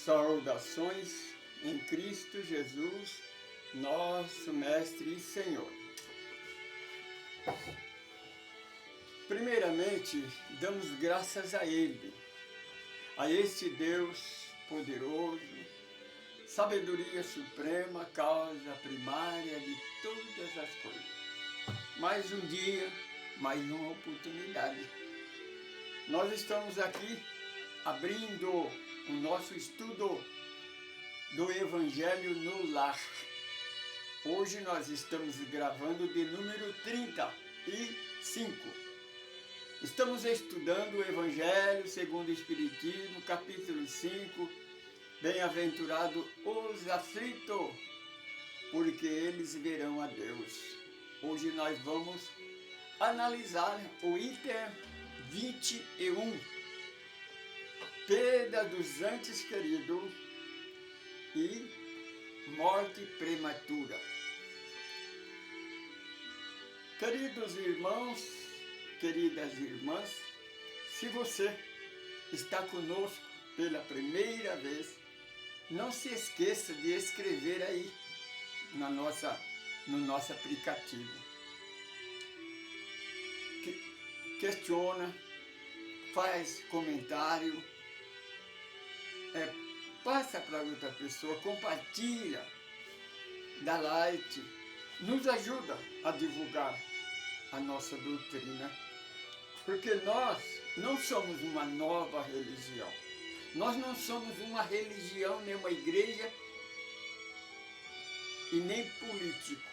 Saudações em Cristo Jesus, nosso Mestre e Senhor. Primeiramente, damos graças a Ele, a este Deus poderoso, sabedoria suprema, causa primária de todas as coisas. Mais um dia, mais uma oportunidade. Nós estamos aqui abrindo o nosso estudo do Evangelho no Lar. Hoje nós estamos gravando de número 35. Estamos estudando o Evangelho segundo o Espiritismo, capítulo 5, Bem-aventurado os aflitos, porque eles verão a Deus. Hoje nós vamos analisar o item 21, perda dos entes queridos e morte prematura. Queridos irmãos, queridas irmãs, se você está conosco pela primeira vez, não se esqueça de escrever aí no nosso aplicativo. Questiona, faz comentário, passa para outra pessoa, compartilha, dá like, nos ajuda a divulgar a nossa doutrina, porque nós não somos uma nova religião, nós não somos uma religião, nem uma igreja e nem político.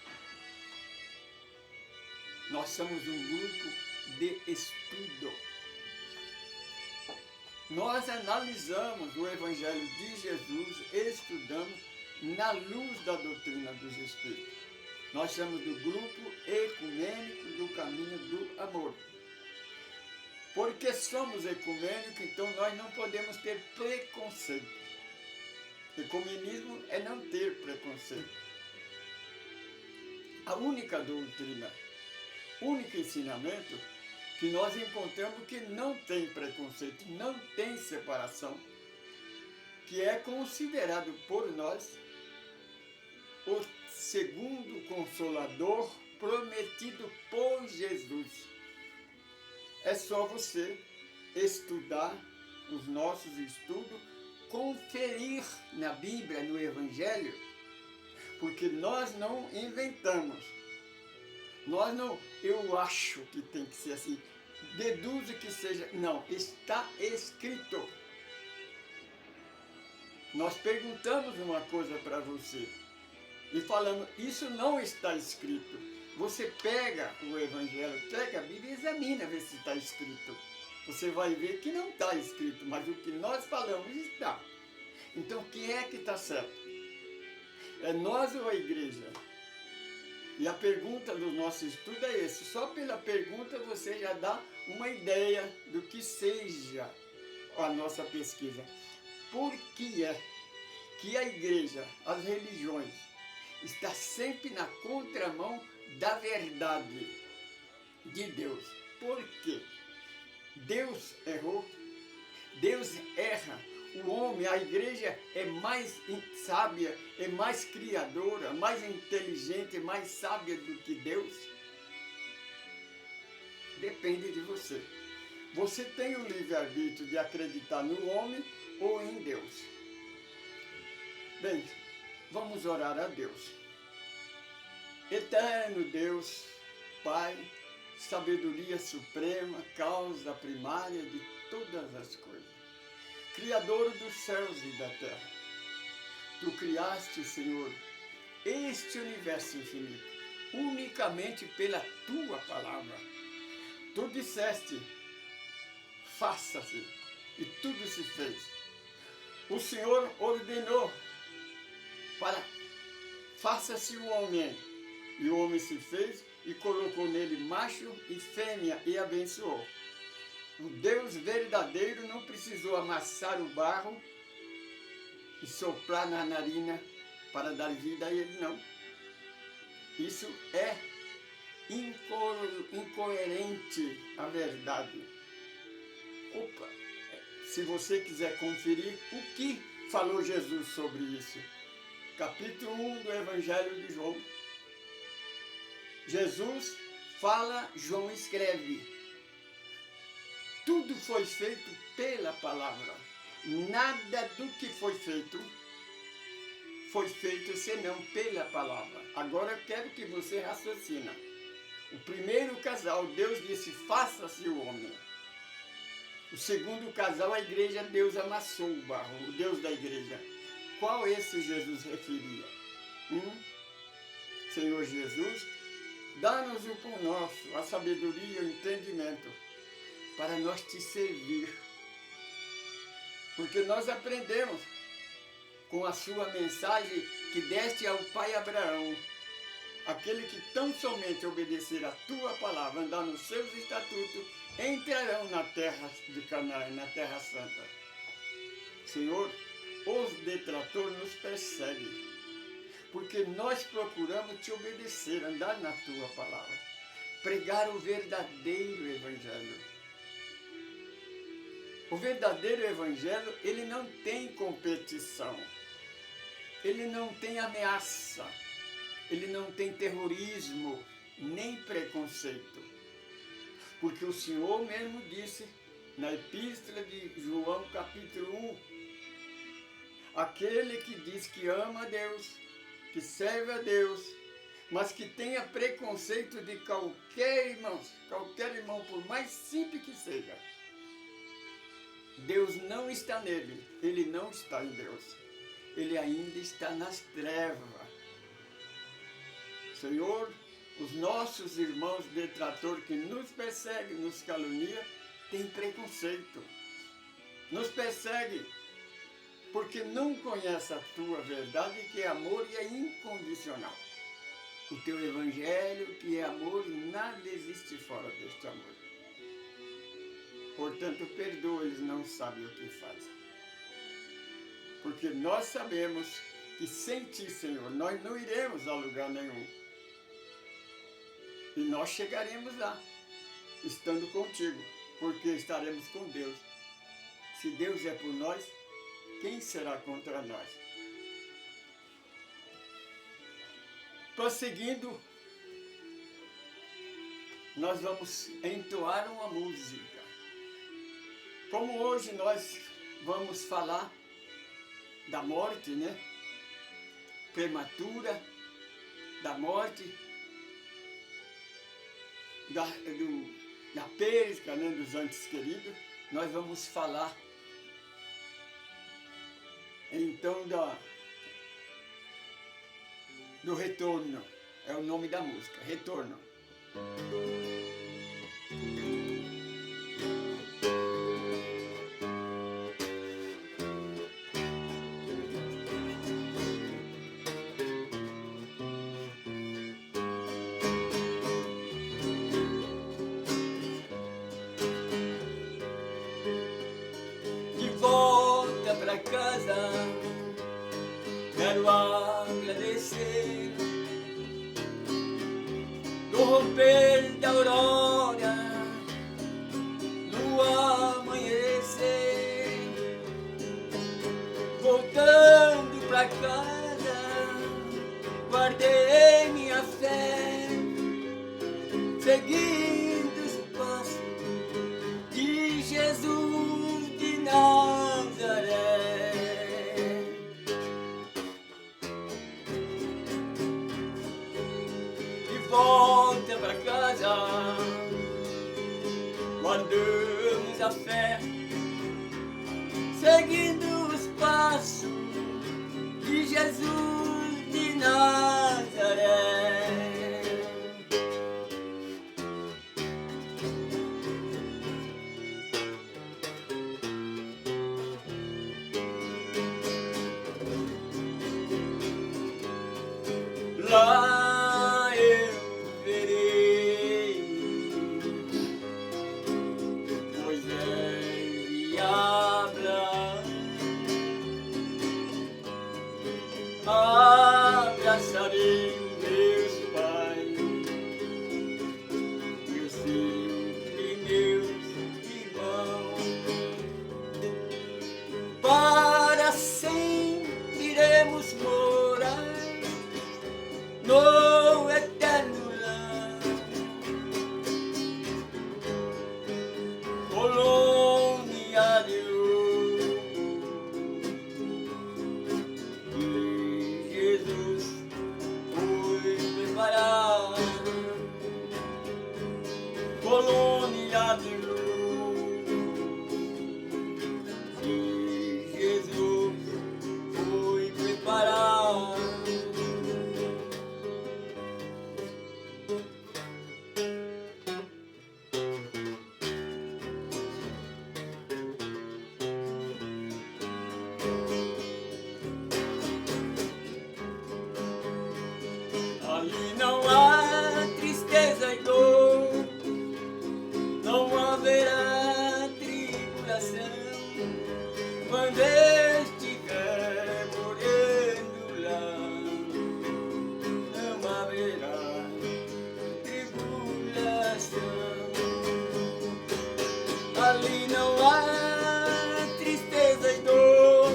Nós somos um grupo de estudo. Nós analisamos o Evangelho de Jesus, estudamos na luz da doutrina dos Espíritos. Nós somos do grupo ecumênico do caminho do amor. Porque somos ecumênicos, então nós não podemos ter preconceito. Ecumenismo é não ter preconceito. A única doutrina, único ensinamento que nós encontramos que não tem preconceito, não tem separação, que é considerado por nós o segundo Consolador prometido por Jesus. É só você estudar os nossos estudos, conferir na Bíblia, no Evangelho, porque nós não inventamos. Nós não, eu acho que tem que ser assim, deduzo que seja, não, está escrito. Nós perguntamos uma coisa para você e falamos, isso não está escrito. Você pega o Evangelho, pega a Bíblia e examina, ver se está escrito. Você vai ver que não está escrito, mas o que nós falamos está. Então, quem é que está certo? É nós ou a igreja? E a pergunta do nosso estudo é esse. Só pela pergunta você já dá uma ideia do que seja a nossa pesquisa. Por que é que a igreja, as religiões, está sempre na contramão da verdade de Deus? Por quê? Deus errou, Deus erra. O homem, a igreja é mais sábia, é mais criadora, mais inteligente, mais sábia do que Deus? Depende de você. Você tem o livre-arbítrio de acreditar no homem ou em Deus. Bem, vamos orar a Deus. Eterno Deus, Pai, sabedoria suprema, causa primária de todas as coisas. Criador dos céus e da terra. Tu criaste, Senhor, este universo infinito, unicamente pela Tua palavra. Tu disseste, faça-se, e tudo se fez. O Senhor ordenou para faça-se o homem, e o homem se fez e colocou nele macho e fêmea e abençoou. O Deus verdadeiro não precisou amassar o barro e soprar na narina para dar vida a ele, não. Isso é incoerente à verdade. Se você quiser conferir o que falou Jesus sobre isso? Capítulo 1 do Evangelho de João. Jesus fala, João escreve. Tudo foi feito pela palavra. Nada do que foi feito senão pela palavra. Agora eu quero que você raciocina. O primeiro casal, Deus disse, faça-se o homem. O segundo casal, a igreja, Deus amassou o barro, o Deus da igreja. Qual esse Jesus referia? Senhor Jesus, dá-nos o pão nosso, a sabedoria e o entendimento, para nós te servir. Porque nós aprendemos com a sua mensagem que deste ao pai Abraão, aquele que tão somente obedecer a tua palavra, andar nos seus estatutos, entrarão na terra de Canaã, na terra santa. Senhor, os detratores nos perseguem, porque nós procuramos te obedecer, andar na tua palavra, pregar o verdadeiro evangelho. O verdadeiro evangelho, ele não tem competição, ele não tem ameaça, ele não tem terrorismo, nem preconceito. Porque o Senhor mesmo disse, na epístola de João, capítulo 1, aquele que diz que ama a Deus, que serve a Deus, mas que tenha preconceito de qualquer irmão, por mais simples que seja, Deus não está nele, ele não está em Deus, ele ainda está nas trevas. Senhor, os nossos irmãos detratores que nos perseguem, nos caluniam, têm preconceito. Nos perseguem porque não conhecem a tua verdade, que é amor e é incondicional. O teu evangelho, que é amor, nada existe fora deste amor. Portanto, perdoa, eles não sabem o que fazem. Porque nós sabemos que sem ti, Senhor, nós não iremos a lugar nenhum. E nós chegaremos lá, estando contigo, porque estaremos com Deus. Se Deus é por nós, quem será contra nós? Prosseguindo, nós vamos entoar uma música. Como hoje nós vamos falar da morte, né? Prematura, da morte, da perca, né, dos antes queridos, nós vamos falar então do retorno. É o nome da música, Retorno. Pra casa, quero agradecer no romper da aurora, no amanhecer, voltando pra casa, guardei minha fé, seguindo os passos de Jesus de Nazaré. Volta pra casa, guardamos a fé, seguindo os passos de Jesus de Nazaré. Lá eu verei Moisés e Abraão, abraçarei meus pais, meus filhos e meus irmãos, para sempre. cheia de luz, que Jesus foi preparar. Ali não há tristeza e dor, não haverá tribulação, quando estiver morrendo lá, não haverá tribulação. Ali não há tristeza e dor,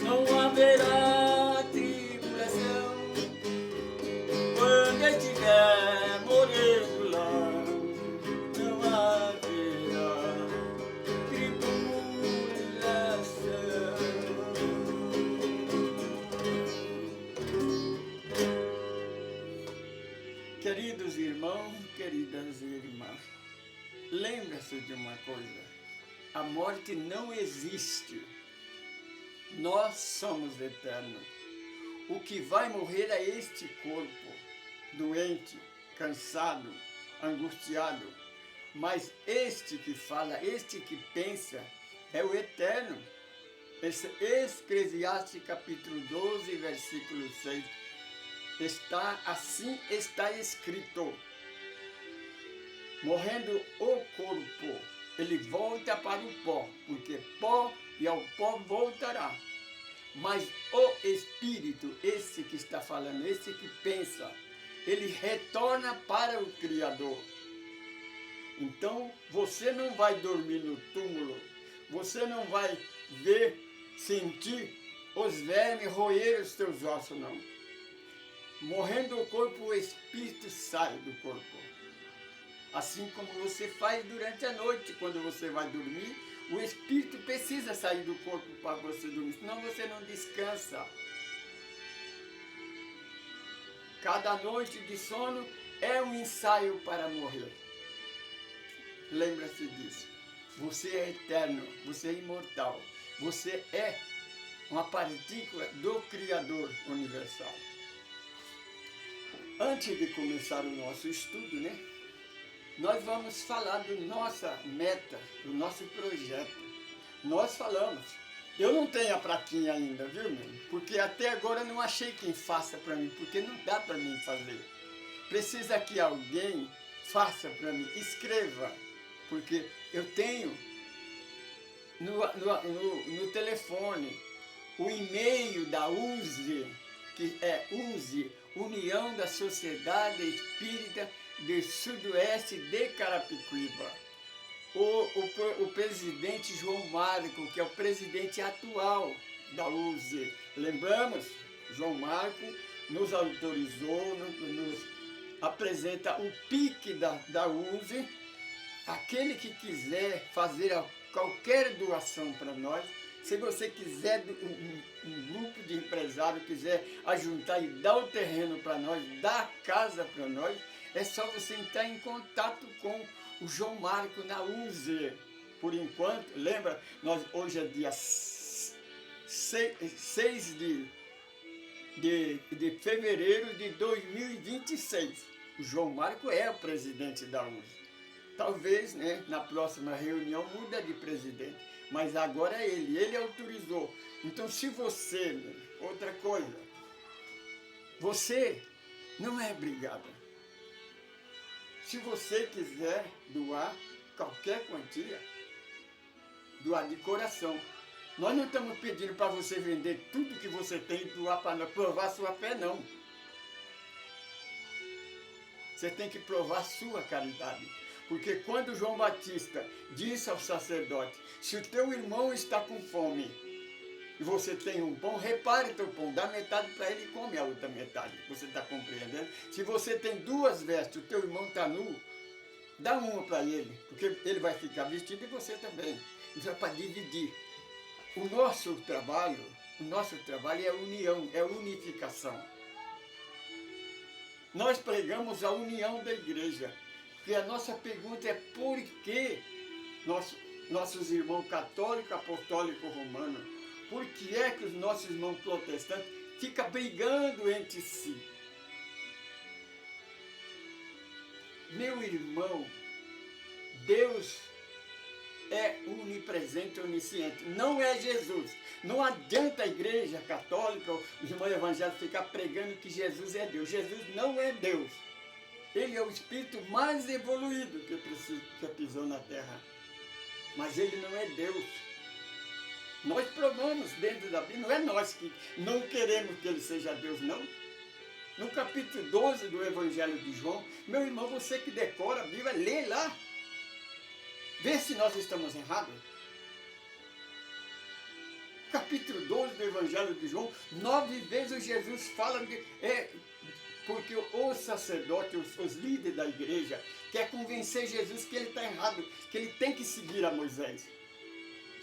não haverá tribulação, quando estiver morrendo lá, não haverá tribulação. Queridos irmãos, queridas irmãs, lembre-se de uma coisa: a morte não existe. Nós somos eternos. O que vai morrer é este corpo, doente, cansado, angustiado. Mas este que fala, este que pensa, é o eterno. Esse Eclesiastes capítulo 12, versículo 6. Assim está escrito: morrendo o corpo, ele volta para o pó, porque pó e ao pó voltará. Mas o espírito, esse que está falando, esse que pensa, ele retorna para o Criador. Então, você não vai dormir no túmulo, você não vai ver, sentir os vermes roer os teus ossos, não. Morrendo o corpo, o espírito sai do corpo. Assim como você faz durante a noite, quando você vai dormir, o espírito precisa sair do corpo para você dormir, senão você não descansa. Cada noite de sono é um ensaio para morrer. Lembra-se disso. Você é eterno, você é imortal, você é uma partícula do Criador universal. Antes de começar o nosso estudo, nós vamos falar da nossa meta, do nosso projeto. Nós falamos. Eu não tenho a plaquinha ainda, viu, meu? Porque até agora eu não achei quem faça para mim, porque não dá para mim fazer. Precisa que alguém faça para mim, escreva, porque eu tenho no telefone o e-mail da USE, que é USE, União da Sociedade Espírita do Sudoeste de Carapicuíba. O presidente João Marco, que é o presidente atual da USE. Lembramos? João Marco nos autorizou, nos apresenta o PIC da USE. Aquele que quiser fazer qualquer doação para nós, se você quiser, um grupo de empresários quiser ajuntar e dar o terreno para nós, dar a casa para nós, é só você entrar em contato com o João Marco na USE. Por enquanto, lembra, hoje é dia 6 de fevereiro de 2026. O João Marco é o presidente da USE. Talvez, na próxima reunião muda de presidente, mas agora é ele autorizou. Então, se você, outra coisa, você não é obrigado. Se você quiser doar qualquer quantia, doar de coração. Nós não estamos pedindo para você vender tudo que você tem e doar para provar sua fé, não. Você tem que provar sua caridade. Porque quando João Batista disse ao sacerdote, se o teu irmão está com fome e você tem um pão, repare teu pão, dá metade para ele e come a outra metade. Você está compreendendo? Se você tem 2 vestes, o teu irmão está nu, dá uma para ele, porque ele vai ficar vestido e você também. Isso é para dividir. O nosso trabalho é união, é unificação. Nós pregamos a união da igreja. Porque a nossa pergunta é por que nossos irmãos católicos, apostólicos, romanos, por que é que os nossos irmãos protestantes ficam brigando entre si? Meu irmão, Deus é onipresente, onisciente. Não é Jesus. Não adianta a igreja católica, os irmãos evangélicos ficar pregando que Jesus é Deus. Jesus não é Deus. Ele é o espírito mais evoluído que pisou na terra. Mas ele não é Deus. Nós provamos dentro da Bíblia, não é nós que não queremos que ele seja Deus, não. No capítulo 12 do Evangelho de João, meu irmão, você que decora a Bíblia, lê lá. Vê se nós estamos errados. Capítulo 12 do Evangelho de João, 9 vezes Jesus fala porque os sacerdotes, os líderes da igreja, quer convencer Jesus que ele está errado, que ele tem que seguir a Moisés.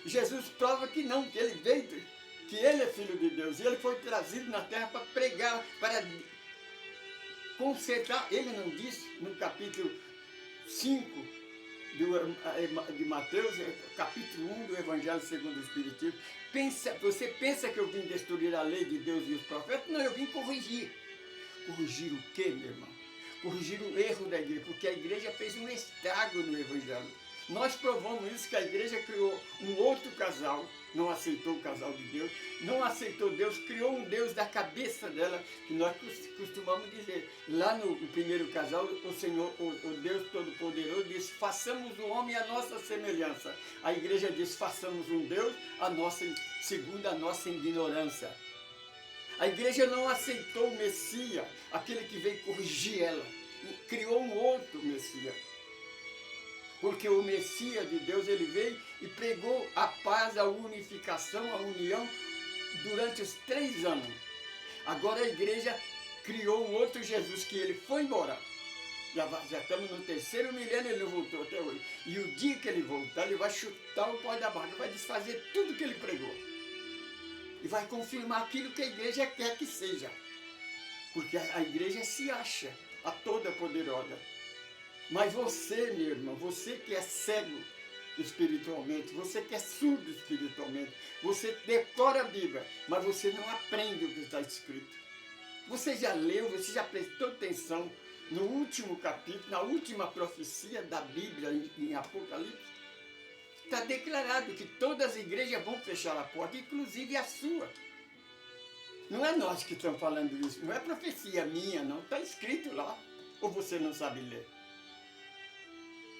Jesus prova que não, que ele veio, que ele é filho de Deus, e ele foi trazido na terra para pregar, para consertar. Ele não disse no capítulo 5 de Mateus, capítulo 1 do Evangelho segundo o Espiritismo, você pensa que eu vim destruir a lei de Deus e os profetas? Não, eu vim corrigir. Corrigir o quê, meu irmão? Corrigir o erro da igreja, porque a igreja fez um estrago no Evangelho. Nós provamos isso, que a igreja criou um outro casal, não aceitou o casal de Deus, não aceitou Deus, criou um Deus da cabeça dela, que nós costumamos dizer. Lá no primeiro casal, o Senhor, o Deus Todo-Poderoso, disse, façamos o homem à nossa semelhança. A igreja disse, façamos um Deus segundo a nossa ignorância. A igreja não aceitou o Messias, aquele que veio corrigir ela, e criou um outro Messias. Porque o Messias de Deus, ele veio e pregou a paz, a unificação, a união durante os 3 anos. Agora a igreja criou um outro Jesus, que ele foi embora. Já estamos no 3º milênio, ele não voltou até hoje. E o dia que ele voltar, ele vai chutar o pó da barca, vai desfazer tudo que ele pregou. E vai confirmar aquilo que a igreja quer que seja. Porque a igreja se acha a toda poderosa. Mas você, meu irmão, você que é cego espiritualmente, você que é surdo espiritualmente, você decora a Bíblia, mas você não aprende o que está escrito. Você já leu, você já prestou atenção no último capítulo, na última profecia da Bíblia em Apocalipse? Está declarado que todas as igrejas vão fechar a porta, inclusive a sua. Não é nós que estamos falando isso, não é profecia minha, não. Está escrito lá. Ou você não sabe ler?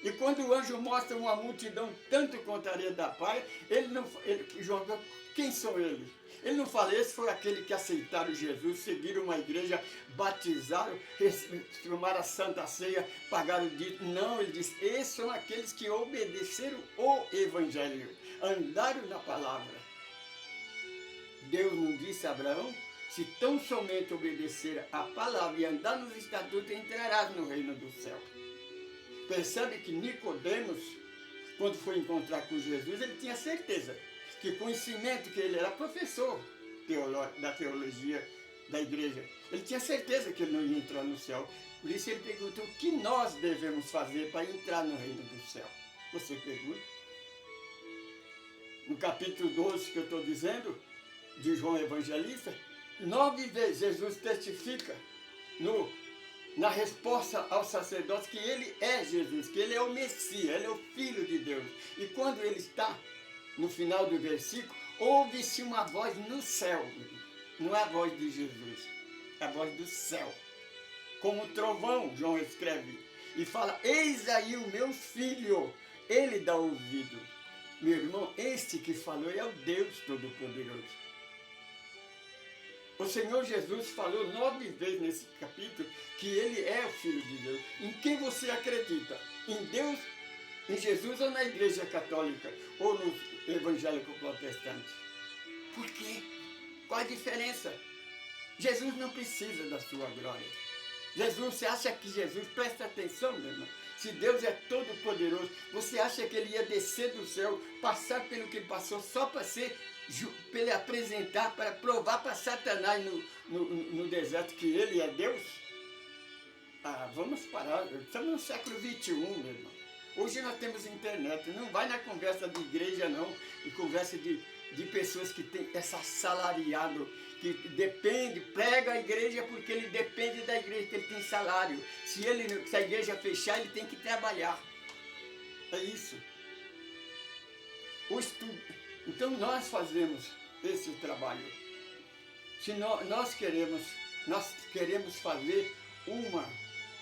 E quando o anjo mostra uma multidão tanto quanto a areia da praia, ele joga, quem são eles? Ele não fala, esse foi aquele que aceitaram Jesus, seguiram uma igreja, batizaram, tomaram a Santa Ceia, pagaram o dito. Não, ele diz, esses são aqueles que obedeceram o Evangelho, andaram na palavra. Deus não disse a Abraão, se tão somente obedecer a palavra e andar nos estatutos, entrarás no reino do céu. Percebe que Nicodemos, quando foi encontrar com Jesus, ele tinha certeza que conhecimento, que ele era professor da teologia da igreja, ele tinha certeza que ele não ia entrar no céu. Por isso ele perguntou, o que nós devemos fazer para entrar no reino do céu? Você pergunta? No capítulo 12 que eu estou dizendo, de João Evangelista, 9 vezes Jesus testifica na resposta aos sacerdotes que ele é Jesus, que ele é o Messias, ele é o Filho de Deus. E quando ele está no final do versículo, ouve-se uma voz no céu. Não é a voz de Jesus, é a voz do céu. Como trovão, João escreve, e fala, eis aí o meu filho, ele dá ouvido. Meu irmão, este que falou é o Deus Todo-Poderoso. O Senhor Jesus falou 9 vezes nesse capítulo que ele é o Filho de Deus. Em quem você acredita? Em Deus, em Jesus ou na Igreja Católica? Ou no evangélico protestante? Por quê? Qual a diferença? Jesus não precisa da sua glória. Jesus, você acha que Jesus, presta atenção, meu irmão, se Deus é todo poderoso, você acha que ele ia descer do céu, passar pelo que passou só para ele apresentar, para provar para Satanás no deserto que ele é Deus? vamos parar, estamos no século XXI, meu irmão. Hoje nós temos internet, não vai na conversa de igreja não, e conversa de pessoas que têm esse assalariado, que depende, prega a igreja porque ele depende da igreja, que ele tem salário. Se a igreja fechar, ele tem que trabalhar. É isso. O estudo. Então nós fazemos esse trabalho. Se nós queremos fazer uma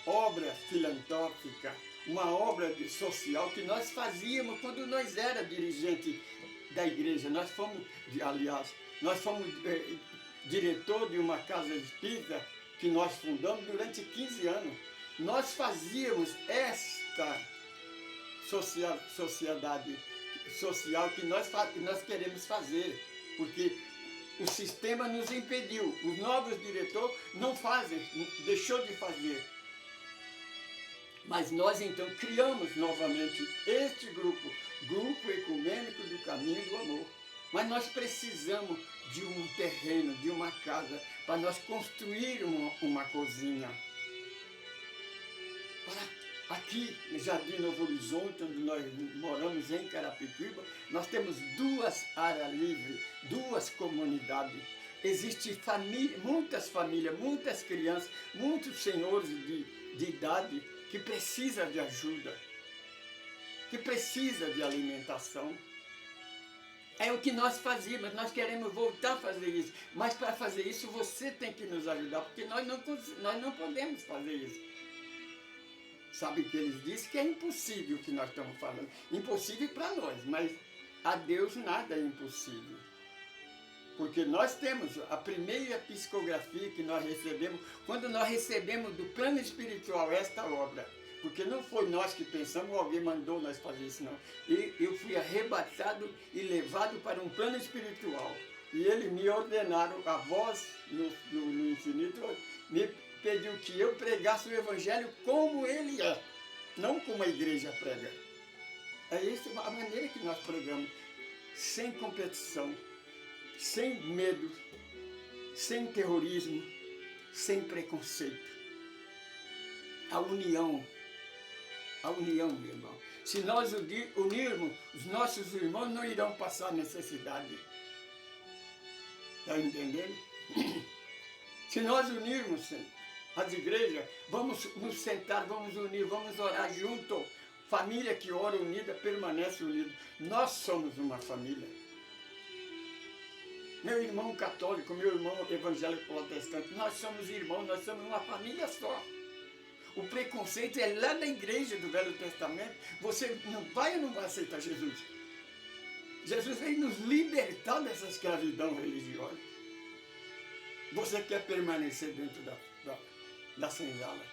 obra filantrópica, uma obra social que nós fazíamos quando nós era dirigente da igreja. Nós fomos diretor de uma casa espírita que nós fundamos durante 15 anos. Nós fazíamos esta sociedade social que nós queremos fazer, porque o sistema nos impediu. Os novos diretores não fazem, deixou de fazer. Mas nós então criamos novamente este grupo ecumênico do caminho do amor. Mas nós precisamos de um terreno, de uma casa, para nós construir uma cozinha. Aqui no Jardim Novo Horizonte, onde nós moramos em Carapicuíba, nós temos 2 áreas livres, 2 comunidades. Existem muitas famílias, muitas crianças, muitos senhores de idade que precisam de ajuda, que precisam de alimentação. É o que nós fazíamos, nós queremos voltar a fazer isso. Mas para fazer isso você tem que nos ajudar, porque nós não podemos fazer isso. Sabe que eles dizem que é impossível o que nós estamos falando. Impossível para nós, mas a Deus nada é impossível. Porque nós temos a primeira psicografia que nós recebemos, quando nós recebemos do plano espiritual esta obra. Porque não foi nós que pensamos, alguém mandou nós fazer isso, não. Eu fui arrebatado e levado para um plano espiritual. E ele me ordenaram, a voz no infinito, me pediu que eu pregasse o Evangelho como ele é, não como a igreja prega. É essa a maneira que nós pregamos, sem competição, sem medo, sem terrorismo, sem preconceito. A união, meu irmão. Se nós unirmos, os nossos irmãos não irão passar necessidade. Está entendendo? Se nós unirmos as igrejas, vamos nos sentar, vamos unir, vamos orar junto. Família que ora unida permanece unida. Nós somos uma família. Meu irmão católico, meu irmão evangélico protestante, nós somos irmãos, nós somos uma família só. O preconceito é lá da igreja do Velho Testamento. Você não vai ou não vai aceitar Jesus? Jesus veio nos libertar dessa escravidão religiosa. Você quer permanecer dentro da senzala?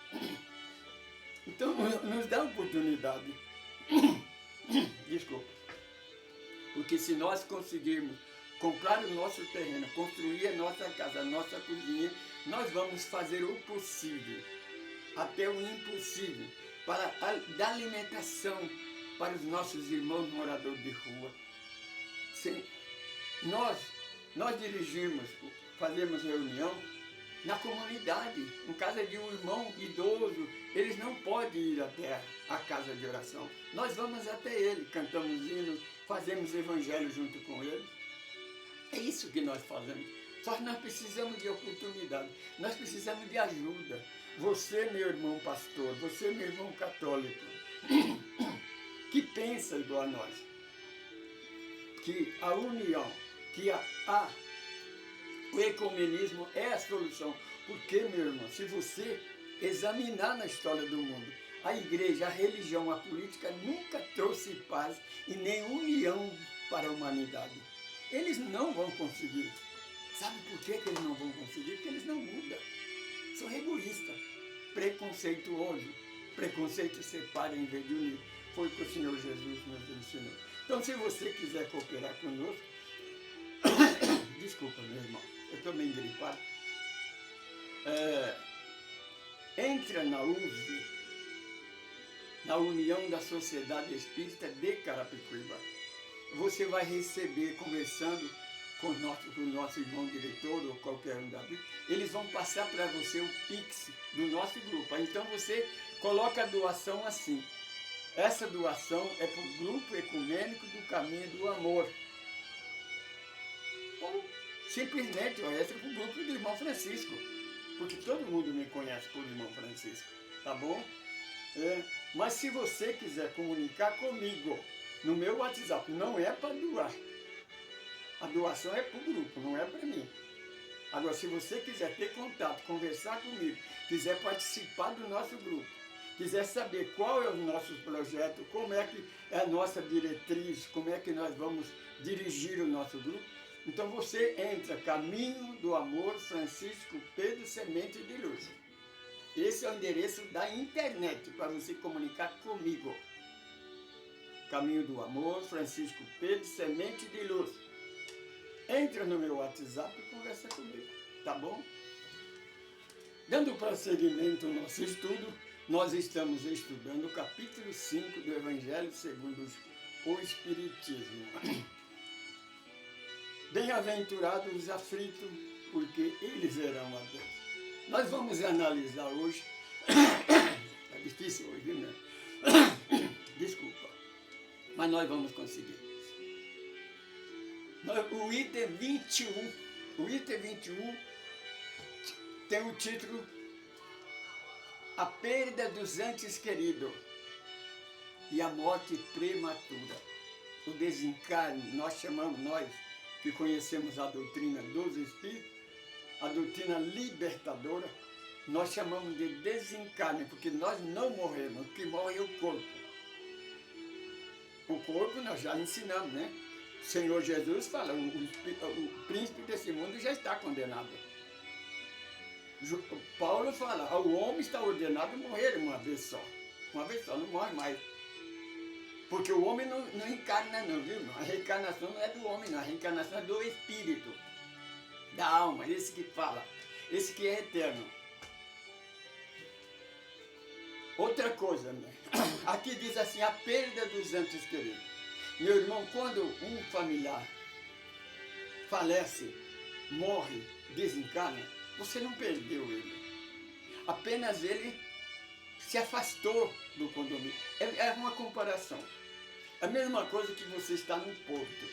Então, nos dá oportunidade. Desculpa. Porque se nós conseguirmos comprar o nosso terreno, construir a nossa casa, a nossa cozinha, nós vamos fazer o possível, até o impossível, para dar alimentação para os nossos irmãos moradores de rua. Nós dirigimos, fazemos reunião na comunidade, em casa de um irmão idoso, eles não podem ir até a casa de oração. Nós vamos até ele, cantamos hinos, fazemos evangelho junto com ele. É isso que nós fazemos. Só que nós precisamos de oportunidade, nós precisamos de ajuda. Você, meu irmão pastor, você, meu irmão católico, que pensa igual a nós, que a união, que o ecumenismo é a solução. Porque, meu irmão, se você examinar na história do mundo, a igreja, a religião, a política nunca trouxe paz e nem união para a humanidade. Eles não vão conseguir. Sabe por que eles não vão conseguir? Porque eles não mudam. São egoístas, preconceituosos. Preconceito separa em vez de unir. Foi o que o Senhor Jesus nos ensinou. Então, se você quiser cooperar conosco, desculpa, meu irmão, eu estou meio gripado. Entra na USE, na União da Sociedade Espírita de Carapicuíba. Você vai receber, conversando com o nosso irmão diretor ou qualquer um da Bíblia, eles vão passar para você o Pix do nosso grupo. Então você coloca a doação assim. Essa doação é para o grupo ecumênico do Caminho do Amor. Ou simplesmente, essa é para o grupo do irmão Francisco. Porque todo mundo me conhece por irmão Francisco. Tá bom? Mas se você quiser comunicar comigo no meu WhatsApp, não é para doar. A doação é para o grupo, não é para mim. Agora, se você quiser ter contato, conversar comigo, quiser participar do nosso grupo, quiser saber qual é o nosso projeto, como é que é a nossa diretriz, como é que nós vamos dirigir o nosso grupo, então você entra Caminho do Amor Francisco Pedro Semente de Luz. Esse é o endereço da internet para você comunicar comigo. Caminho do Amor Francisco Pedro Semente de Luz. Entra no meu WhatsApp e conversa comigo, tá bom? Dando prosseguimento ao nosso estudo, nós estamos estudando o capítulo 5 do Evangelho segundo o Espiritismo. Bem-aventurados os aflitos, porque eles verão a Deus. Nós vamos analisar hoje, é difícil hoje, né? Desculpa, mas nós vamos conseguir. O item 21 tem o título A Perda dos Entes Queridos e a Morte Prematura. O desencarne, nós que conhecemos a doutrina dos Espíritos, a doutrina libertadora, nós chamamos de desencarne, porque nós não morremos, o que morre é o corpo. O corpo nós já ensinamos, né? O Senhor Jesus fala, o príncipe desse mundo já está condenado. Paulo fala, o homem está ordenado a morrer uma vez só, não morre mais. Porque o homem não encarna não, viu? A reencarnação não é do homem não, a reencarnação é do espírito, da alma, esse que fala, esse que é eterno. Outra coisa, né? Aqui diz assim, a perda dos entes queridos. Meu irmão, quando um familiar falece, morre, desencarna, você não perdeu ele. Apenas ele se afastou do condomínio. É uma comparação. A mesma coisa que você está no porto.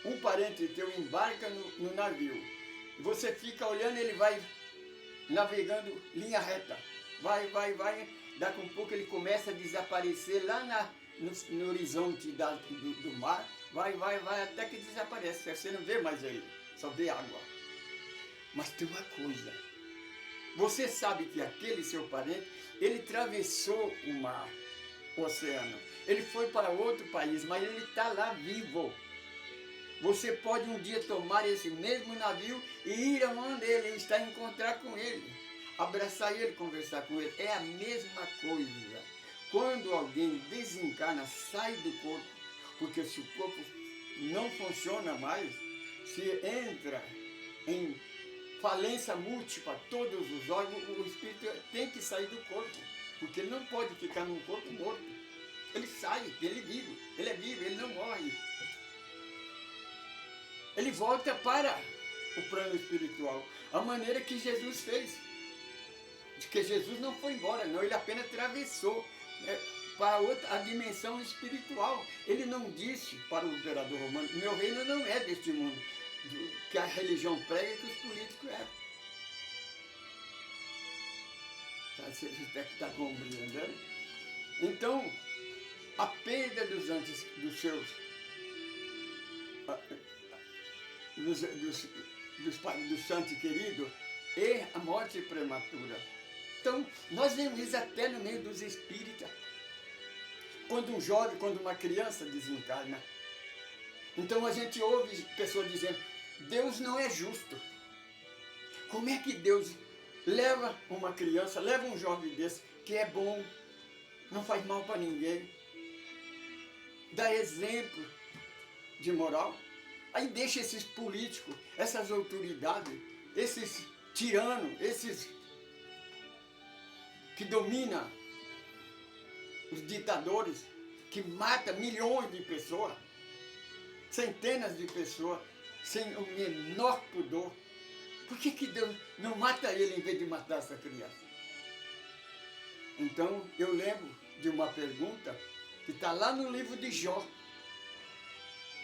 Um parente teu embarca no navio. Você fica olhando, ele vai navegando linha reta. Vai. Daqui a pouco ele começa a desaparecer lá no horizonte do mar. Vai, até que desaparece. Você não vê mais ele, só vê água. Mas tem uma coisa. Você sabe que aquele seu parente, ele atravessou o mar, o oceano. Ele foi para outro país, mas ele está lá vivo. Você pode um dia tomar esse mesmo navio e ir aonde ele está, encontrar com ele, abraçar ele, conversar com ele. É a mesma coisa. Quando alguém desencarna, sai do corpo, porque se o corpo não funciona mais, se entra em falência múltipla, todos os órgãos, o espírito tem que sair do corpo, porque ele não pode ficar num corpo morto. Ele sai, ele é vivo, ele não morre. Ele volta para o plano espiritual, a maneira que Jesus fez. Porque Jesus não foi embora, não, ele apenas atravessou para a dimensão espiritual. Ele não disse para o imperador romano, meu reino não é deste mundo, que a religião prega e que os políticos é. Você está compreendendo? Então, a perda dos santos queridos e a morte prematura. Então, nós vemos isso até no meio dos espíritas. Quando um jovem, quando uma criança desencarna, então a gente ouve pessoas dizendo, Deus não é justo. Como é que Deus leva uma criança, leva um jovem desse, que é bom, não faz mal para ninguém, dá exemplo de moral, aí deixa esses políticos, essas autoridades, esses tiranos, esses que dominam, os ditadores, que matam milhões de pessoas, centenas de pessoas, sem o menor pudor. Por que Deus não mata ele em vez de matar essa criança? Então, eu lembro de uma pergunta que está lá no livro de Jó.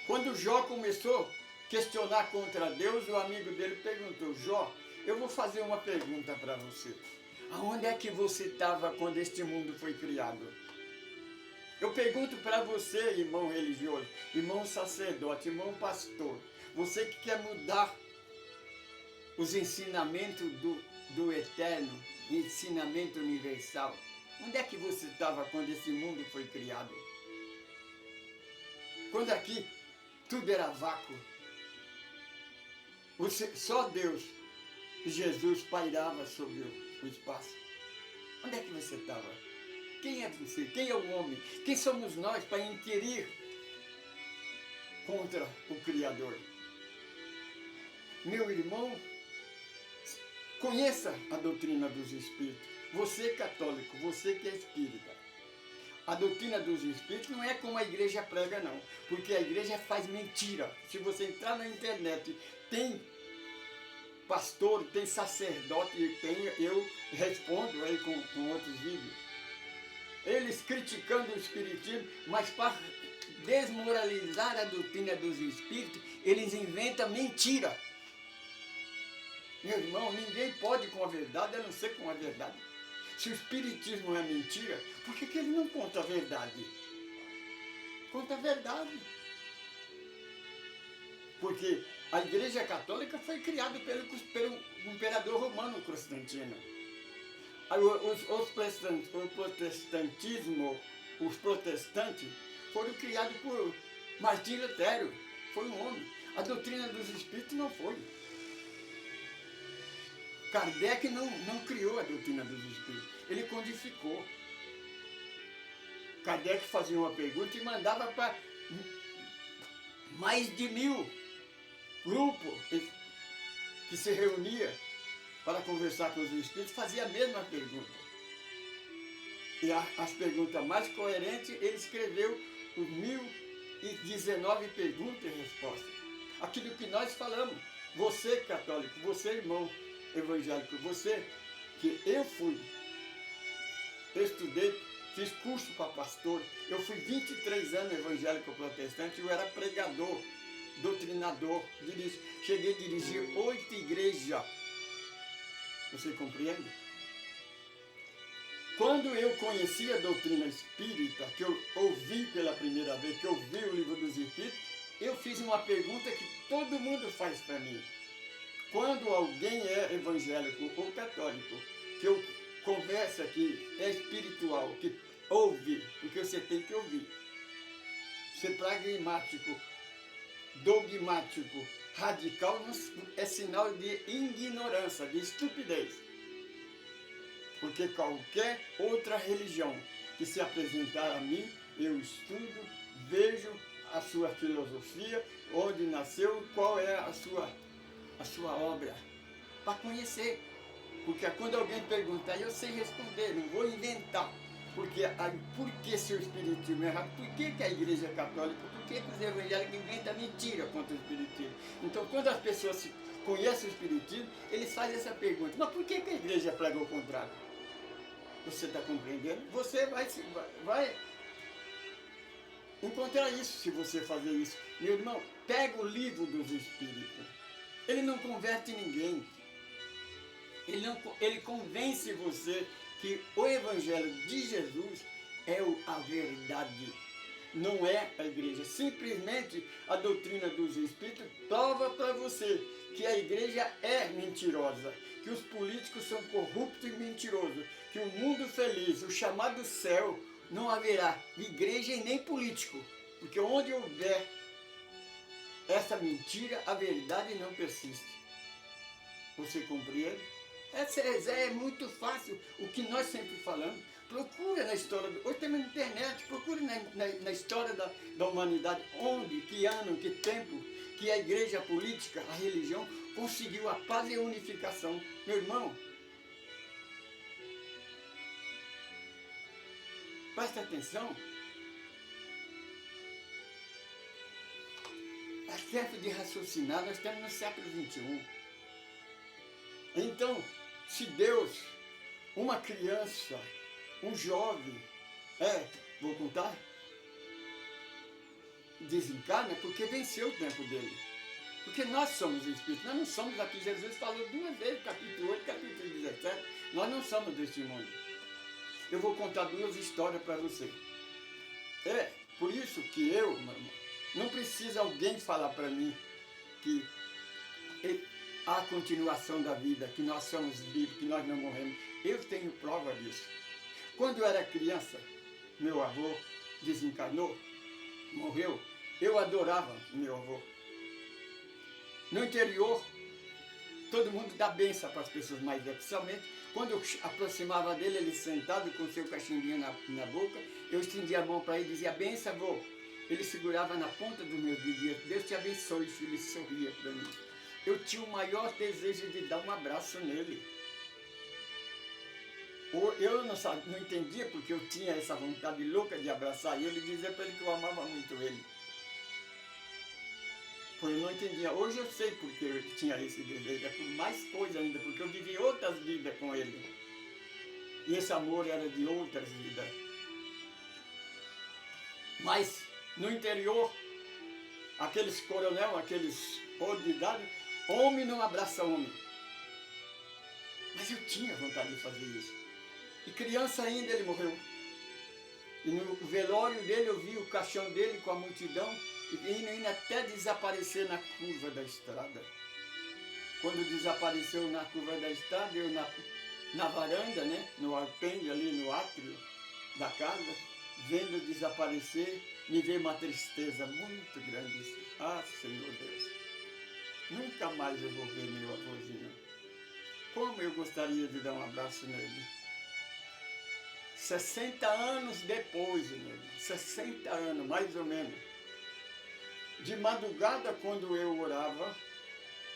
Quando Jó começou a questionar contra Deus, o amigo dele perguntou: Jó, eu vou fazer uma pergunta para você. Aonde é que você estava quando este mundo foi criado? Eu pergunto para você, irmão religioso, irmão sacerdote, irmão pastor, você que quer mudar os ensinamentos do eterno, ensinamento universal, onde é que você estava quando esse mundo foi criado? Quando aqui tudo era vácuo, só Deus e Jesus pairava sobre o espaço. Onde é que você estava? Quem é você? Quem é o homem? Quem somos nós para inquirir contra o Criador? Meu irmão, conheça a doutrina dos Espíritos. Você católico, você que é espírita. A doutrina dos Espíritos não é como a igreja prega, não. Porque a igreja faz mentira. Se você entrar na internet, tem pastor, tem sacerdote, eu respondo aí com outros vídeos. Eles criticando o Espiritismo, mas para desmoralizar a doutrina dos Espíritos, eles inventam mentira. Meu irmão, ninguém pode com a verdade, a não ser com a verdade. Se o Espiritismo é mentira, por que ele não conta a verdade? Conta a verdade. Porque a Igreja Católica foi criada pelo imperador romano Constantino. O protestantismo, os protestantes, foram criados por Martim Lutero, foi um homem. A doutrina dos Espíritos não foi. Kardec não criou a doutrina dos Espíritos, ele codificou. Kardec fazia uma pergunta e mandava para mais de 1000 grupos que se reunia para conversar com os Espíritos, fazia a mesma pergunta. E as perguntas mais coerentes, ele escreveu os 1019 perguntas e respostas. Aquilo que nós falamos, você católico, você irmão evangélico, você que eu estudei, fiz curso para pastor, eu fui 23 anos evangélico protestante, eu era pregador, doutrinador, cheguei a dirigir 8 igrejas. Você compreende? Quando eu conheci a doutrina espírita, que eu ouvi pela primeira vez, que eu vi o livro dos Espíritos, eu fiz uma pergunta que todo mundo faz para mim. Quando alguém é evangélico ou católico, que eu conversa que é espiritual, que ouve, porque você tem que ouvir. Ser pragmático, dogmático, radical é sinal de ignorância, de estupidez. Porque qualquer outra religião que se apresentar a mim, eu estudo, vejo a sua filosofia, onde nasceu, qual é a sua obra, para conhecer. Porque quando alguém perguntar, eu sei responder, não vou inventar. Porque por que seu espiritismo é errado? Por que a igreja é católica? Por que os evangélicos inventam mentira contra o espiritismo? Então, quando as pessoas conhecem o espiritismo, eles fazem essa pergunta: mas por que a igreja prega o contrário? Você está compreendendo? Você vai encontrar isso se você fazer isso. Meu irmão, pega o livro dos Espíritos. Ele não converte ninguém. Ele convence você que o Evangelho de Jesus é a verdade. Não é a igreja. Simplesmente a doutrina dos Espíritos prova para você que a igreja é mentirosa, que os políticos são corruptos e mentirosos, que o mundo feliz, o chamado céu, não haverá igreja e nem político, porque onde houver essa mentira, a verdade não persiste. Você compreende? É muito fácil o que nós sempre falamos. Procura na história, hoje tem na internet, procura na história da humanidade, onde, que ano, que tempo, que a igreja, a política, a religião conseguiu a paz e a unificação. Meu irmão, presta atenção. serve de raciocinar, nós estamos no século XXI. Então, se Deus, uma criança, um jovem, vou contar, desencarna porque venceu o tempo dele. Porque nós somos espíritos, nós não somos aqui, Jesus falou 2 vezes, capítulo 8, capítulo 17, nós não somos deste mundo. Eu vou contar 2 histórias para você. Por isso que eu, meu irmão, não precisa alguém falar para mim que há a continuação da vida, que nós somos vivos, que nós não morremos. Eu tenho prova disso. Quando eu era criança, meu avô desencarnou, morreu, eu adorava meu avô. No interior, todo mundo dá benção para as pessoas mais velhas, principalmente quando eu aproximava dele, ele sentado com o seu cachimbinho na boca, eu estendia a mão para ele e dizia, benção, avô. Ele segurava na ponta do meu dedo, Deus te abençoe, filho, ele sorria para mim. Eu tinha o maior desejo de dar um abraço nele. Eu não entendia porque eu tinha essa vontade louca de abraçar ele e dizer para ele que eu amava muito ele. Eu não entendia. Hoje eu sei porque eu tinha esse desejo, é por mais coisa ainda, porque eu vivi outras vidas com ele. E esse amor era de outras vidas. Mas, no interior, aqueles coronel, aqueles outros de idade, homem não abraça homem. Mas eu tinha vontade de fazer isso. E criança ainda ele morreu. E no velório dele eu vi o caixão dele com a multidão, indo até desaparecer na curva da estrada. Quando desapareceu na curva da estrada, eu na varanda, né, no alpendre ali no átrio da casa, vendo desaparecer, me veio uma tristeza muito grande. Ah, Senhor Deus, nunca mais eu vou ver meu avôzinho. Como eu gostaria de dar um abraço nele. 60 anos depois, meu irmão, 60 anos, mais ou menos. De madrugada, quando eu orava,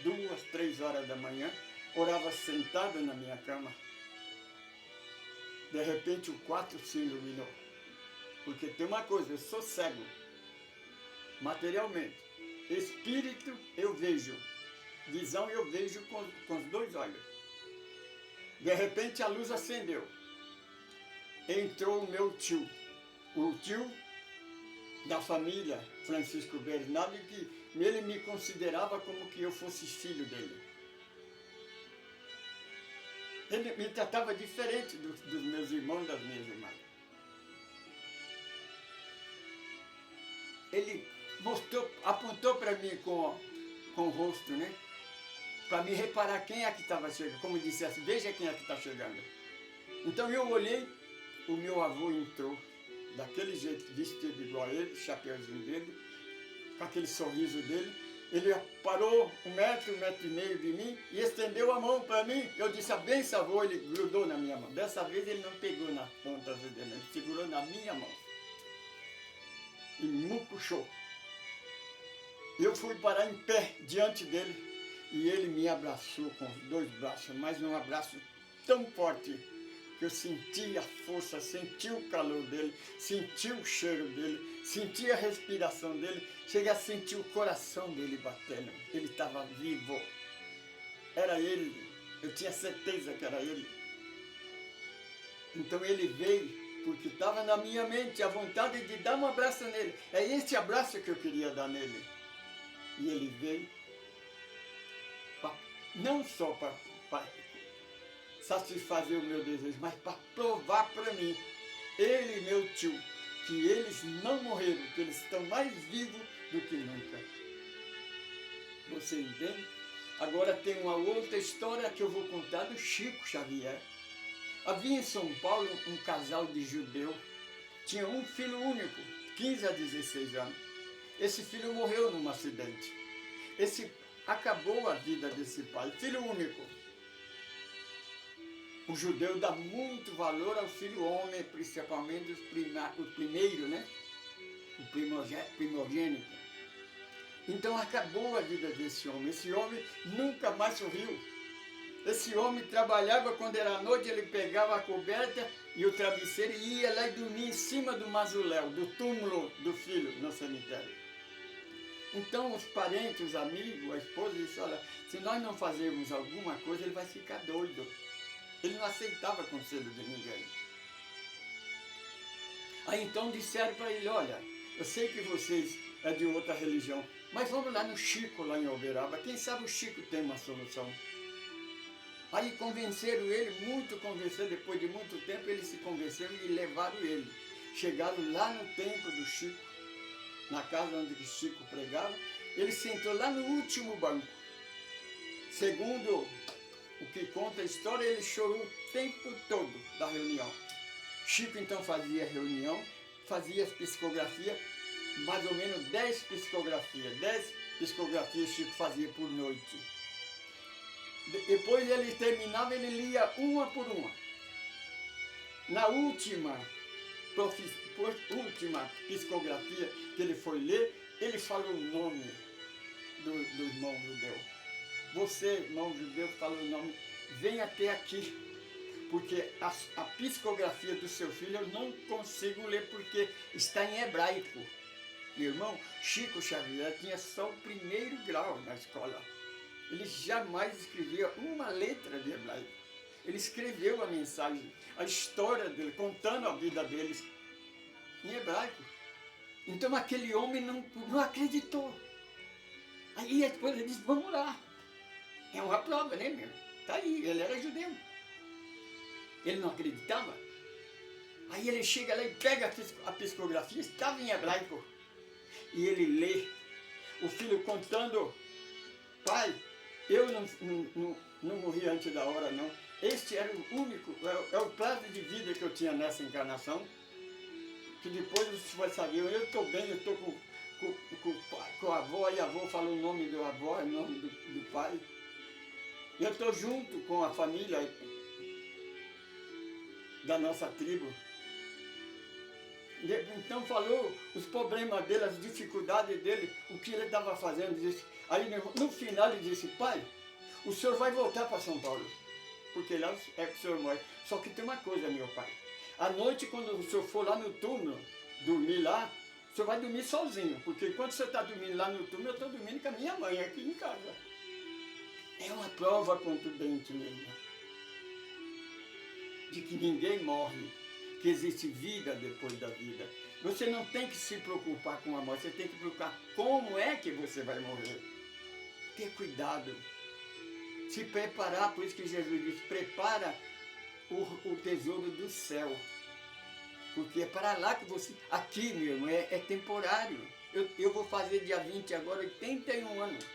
2, 3 horas da manhã, orava sentado na minha cama. De repente o quarto se iluminou. Porque tem uma coisa, eu sou cego, materialmente. Espírito eu vejo, visão eu vejo com os 2 olhos. De repente a luz acendeu. Entrou o meu tio, o tio da família Francisco Bernardo, que ele me considerava como que eu fosse filho dele. Ele me tratava diferente dos meus irmãos e das minhas irmãs. Ele apontou para mim com o rosto, né? Para me reparar quem é que estava chegando. Como disse assim, veja quem é que está chegando. Então eu olhei, o meu avô entrou, daquele jeito, vestido igual a ele, chapeuzinho dele, com aquele sorriso dele. Ele parou 1 metro, 1,5 metros de mim e estendeu a mão para mim. Eu disse, a benção, avô, ele grudou na minha mão. Dessa vez ele não pegou na ponta dele, ele segurou na minha mão. E me puxou. Eu fui parar em pé diante dele e ele me abraçou com os 2 braços, mas um abraço tão forte que eu senti a força, senti o calor dele, senti o cheiro dele, senti a respiração dele, cheguei a sentir o coração dele batendo. Ele estava vivo. Era ele, eu tinha certeza que era ele. Então ele veio porque estava na minha mente a vontade de dar um abraço nele. É esse abraço que eu queria dar nele. E ele veio, não só para satisfazer o meu desejo, mas para provar para mim, ele e meu tio, que eles não morreram, que eles estão mais vivos do que nunca. Você entende? Agora tem uma outra história que eu vou contar do Chico Xavier. Havia em São Paulo um casal de judeu, tinha um filho único, 15 a 16 anos. Esse filho morreu num acidente. Acabou a vida desse pai, filho único. O judeu dá muito valor ao filho homem, principalmente o primeiro, né? O primogênito. Então acabou a vida desse homem. Esse homem nunca mais sorriu. Esse homem trabalhava, quando era noite, ele pegava a coberta e o travesseiro e ia lá e dormia em cima do mausoléu, do túmulo do filho no cemitério. Então os parentes, os amigos, a esposa disseram, olha, se nós não fazermos alguma coisa, ele vai ficar doido. Ele não aceitava conselho de ninguém. Aí então disseram para ele, olha, eu sei que vocês é de outra religião, mas vamos lá no Chico, lá em Uberaba, quem sabe o Chico tem uma solução. Aí convenceram ele, muito convenceram, depois de muito tempo eles se convenceram e levaram ele. Chegaram lá no templo do Chico, na casa onde o Chico pregava, ele sentou lá no último banco. Segundo o que conta a história, ele chorou o tempo todo da reunião. Chico então fazia reunião, fazia psicografia, mais ou menos 10 psicografias. 10 psicografias Chico fazia por noite. Depois ele terminava, ele lia uma por uma. Na última psicografia que ele foi ler, ele falou o nome do irmão judeu. Você, irmão judeu, falou o nome, vem até aqui, porque a psicografia do seu filho eu não consigo ler porque está em hebraico. Meu irmão, Chico Xavier tinha só o 1º grau na escola. Ele jamais escrevia uma letra de hebraico. Ele escreveu a mensagem, a história dele, contando a vida deles em hebraico. Então aquele homem não acreditou. Aí depois ele disse, vamos lá. É uma prova, né, meu? Tá aí, ele era judeu. Ele não acreditava. Aí ele chega lá e pega a psicografia, estava em hebraico. E ele lê, o filho contando, pai, eu não morri antes da hora, não. Este era o único, é o prazo de vida que eu tinha nessa encarnação. Que depois você vai saber, eu estou bem, eu estou com a avó, e a avó falou o nome do avó, o nome do pai. Eu estou junto com a família da nossa tribo. Então falou os problemas dele, as dificuldades dele, o que ele estava fazendo. Disse. Aí no final ele disse, pai, o senhor vai voltar para São Paulo, porque lá é que o senhor morre. Só que tem uma coisa, meu pai, à noite quando o senhor for lá no túmulo, dormir lá, o senhor vai dormir sozinho, porque enquanto você está dormindo lá no túmulo, eu estou dormindo com a minha mãe aqui em casa. É uma prova contundente mesmo, de que ninguém morre, que existe vida depois da vida. Você não tem que se preocupar com a morte, você tem que preocupar como é que você vai morrer. Ter cuidado, se preparar, por isso que Jesus disse, prepara o tesouro do céu. Porque é para lá que você... Aqui, meu irmão, é temporário. Eu vou fazer dia 20 agora, 81 anos.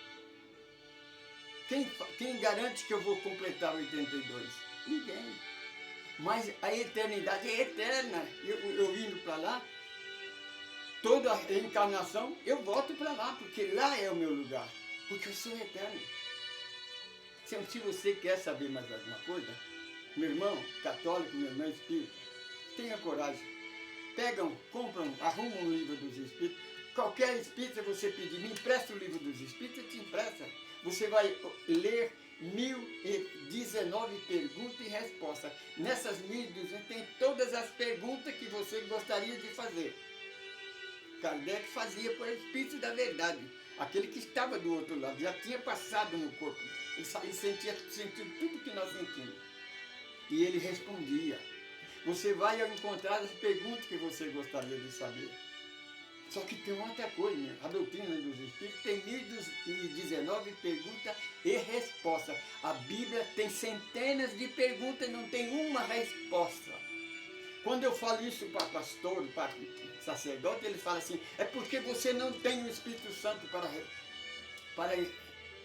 Quem garante que eu vou completar 82? Ninguém. Mas a eternidade é eterna. Eu indo para lá, toda a encarnação, eu volto para lá, porque lá é o meu lugar. Porque eu sou eterno. Se você quer saber mais alguma coisa, meu irmão católico, meu irmão espírita, tenha coragem. Pegam, compram, arrumam um livro dos espíritos. Qualquer espírita você pedir, me empresta o livro dos espíritos, eu te empresta. Você vai ler 1019 perguntas e respostas. Nessas 1200 tem todas as perguntas que você gostaria de fazer. Kardec fazia por espírito da verdade. Aquele que estava do outro lado, já tinha passado no corpo. Ele sentiu tudo que nós sentimos. E ele respondia. Você vai encontrar as perguntas que você gostaria de saber. Só que tem outra coisa, né? A doutrina dos Espíritos tem 1019 perguntas e respostas. A Bíblia tem centenas de perguntas e não tem uma resposta. Quando eu falo isso para pastor, para sacerdote, ele fala assim, é porque você não tem o Espírito Santo para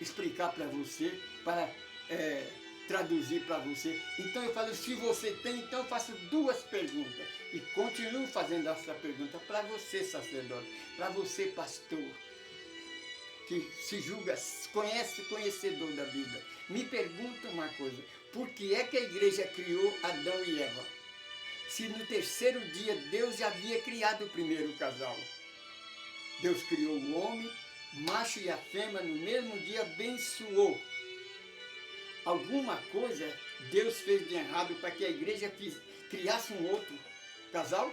explicar para você, para traduzir para você. Então eu falo, se você tem, então eu faço 2 perguntas. E continuo fazendo essa pergunta para você, sacerdote, para você, pastor, que se julga, conhecedor da Bíblia. Me pergunta uma coisa, por que é que a igreja criou Adão e Eva? Se no 3º dia Deus já havia criado o primeiro casal. Deus criou o homem, macho e a fêmea, no mesmo dia abençoou. Alguma coisa Deus fez de errado para que a igreja criasse um outro casal?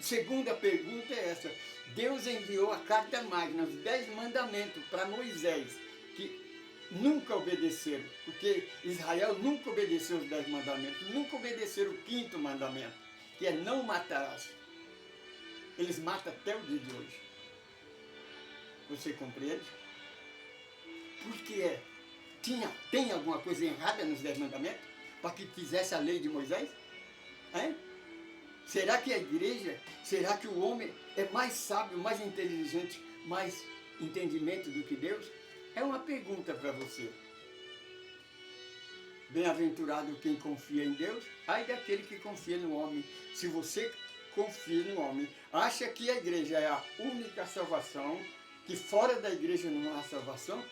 Segunda pergunta é essa. Deus enviou a carta magna, os 10 mandamentos para Moisés, que nunca obedeceram, porque Israel nunca obedeceu os 10 mandamentos, nunca obedeceram o 5º mandamento, que é não matarás. Eles matam até o dia de hoje. Você compreende? Por que é? Tem alguma coisa errada nos 10 mandamentos? Para que fizesse a lei de Moisés? Hein? Será que a igreja, será que o homem é mais sábio, mais inteligente, mais entendimento do que Deus? É uma pergunta para você. Bem-aventurado quem confia em Deus, ai daquele que confia no homem. Se você confia no homem, acha que a igreja é a única salvação, que fora da igreja não há salvação,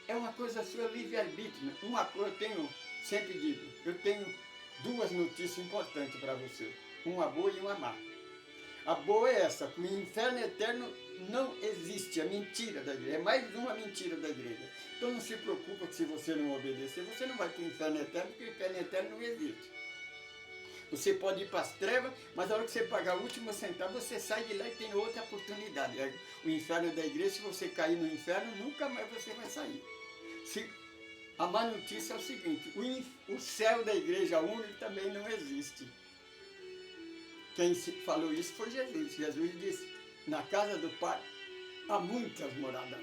é uma coisa sua livre-arbítrio. Né? Uma coisa eu tenho, sempre digo, eu tenho 2 notícias importantes para você. Uma boa e uma má. A boa é essa, que o inferno eterno não existe, é mentira da igreja, é mais uma mentira da igreja. Então não se preocupa que se você não obedecer, você não vai para o inferno eterno, porque o inferno eterno não existe. Você pode ir para as trevas, mas na hora que você pagar o último centavo, você sai de lá e tem outra oportunidade. O inferno da igreja, se você cair no inferno, nunca mais você vai sair. A má notícia é o seguinte, o céu da igreja única também não existe. Quem falou isso foi Jesus. Jesus disse, na casa do Pai há muitas moradas.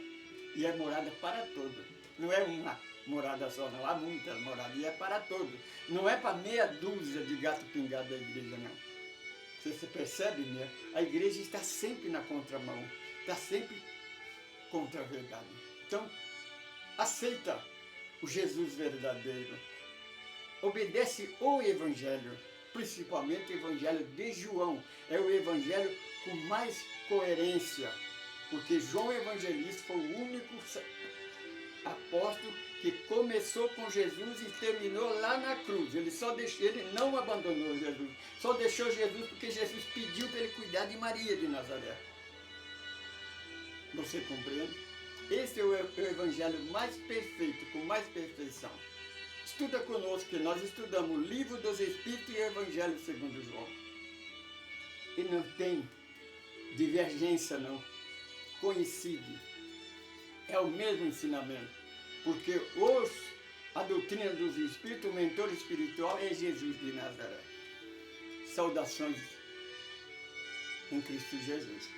E é morada para todos. Não é uma morada só, não. Há muitas moradas. E é para todos. Não é para meia dúzia de gato pingado da igreja, não. Você percebe, né? A igreja está sempre na contramão. Está sempre contra a verdade. Então, aceita o Jesus verdadeiro. Obedece o Evangelho. Principalmente o Evangelho de João, é o Evangelho com mais coerência, porque João Evangelista foi o único apóstolo que começou com Jesus e terminou lá na cruz. Ele não abandonou Jesus, só deixou Jesus porque Jesus pediu para ele cuidar de Maria de Nazaré. Você compreende? Esse é o Evangelho mais perfeito, com mais perfeição. Estuda conosco, que nós estudamos o Livro dos Espíritos e o Evangelho segundo João. E não tem divergência, não. Coincide. É o mesmo ensinamento. Porque a doutrina dos Espíritos, o mentor espiritual é Jesus de Nazaré. Saudações em Cristo Jesus.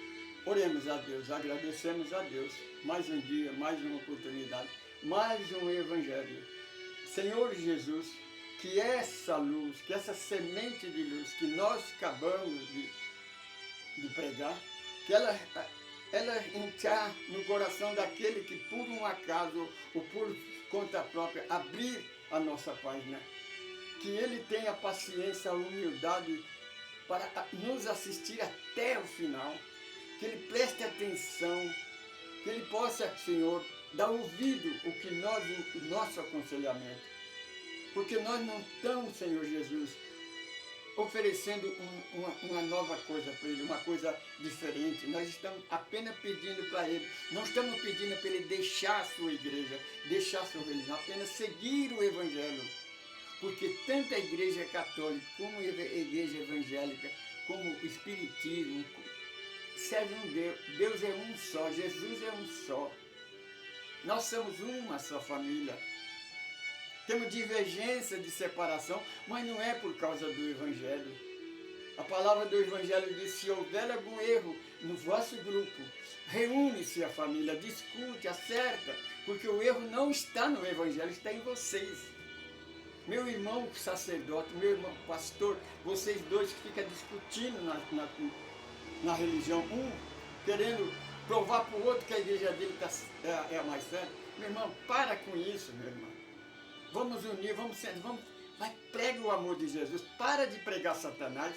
Oremos a Deus, agradecemos a Deus. Mais um dia, mais uma oportunidade, mais um Evangelho. Senhor Jesus, que essa luz, que essa semente de luz que nós acabamos de pregar, que ela entrar no coração daquele que por um acaso ou por conta própria abrir a nossa página. Que ele tenha paciência, a humildade para nos assistir até o final. Que ele preste atenção, que ele possa, Senhor, dar ouvido o nosso aconselhamento. Porque nós não estamos, Senhor Jesus, oferecendo uma nova coisa para ele, uma coisa diferente. Nós estamos apenas pedindo para ele, não estamos pedindo para ele deixar a sua igreja, deixar a sua religião, apenas seguir o Evangelho. Porque tanto a igreja católica, como a igreja evangélica, como o espiritismo, serve um Deus. Deus é um só, Jesus é um só. Nós somos uma só família. Temos divergência de separação, mas não é por causa do Evangelho. A palavra do Evangelho diz, se houver algum erro no vosso grupo, reúne-se a família, discute, acerta, porque o erro não está no Evangelho, está em vocês. Meu irmão sacerdote, meu irmão pastor, vocês dois que ficam discutindo na religião, um querendo provar para o outro que a igreja dele é a mais certa. Meu irmão, para com isso, meu irmão. Vamos unir, mas prega o amor de Jesus. Para de pregar Satanás.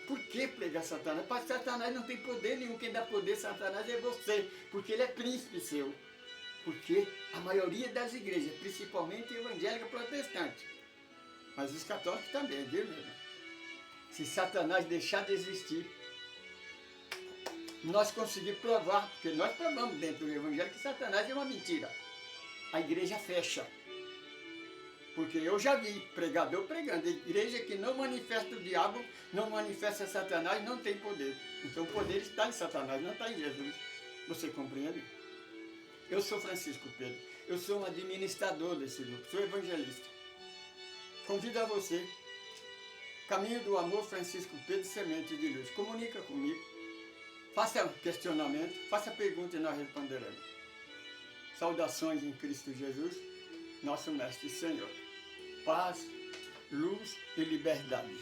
Por que pregar Satanás? Porque Satanás não tem poder nenhum. Quem dá poder a Satanás é você, porque ele é príncipe seu. Porque a maioria das igrejas, principalmente evangélica protestante, mas os católicos também, viu, meu irmão? Se Satanás deixar de existir, nós conseguimos provar, porque nós provamos dentro do Evangelho que Satanás é uma mentira. A igreja fecha. Porque eu já vi pregador pregando. Igreja que não manifesta o diabo, não manifesta Satanás, não tem poder. Então o poder está em Satanás, não está em Jesus. Você compreende? Eu sou Francisco Pedro. Eu sou um administrador desse grupo, sou evangelista. Convido a você. Caminho do Amor, Francisco Pedro, Semente de Luz. Comunica comigo. Faça questionamento, faça pergunta e nós responderemos. Saudações em Cristo Jesus, nosso Mestre e Senhor. Paz, luz e liberdade.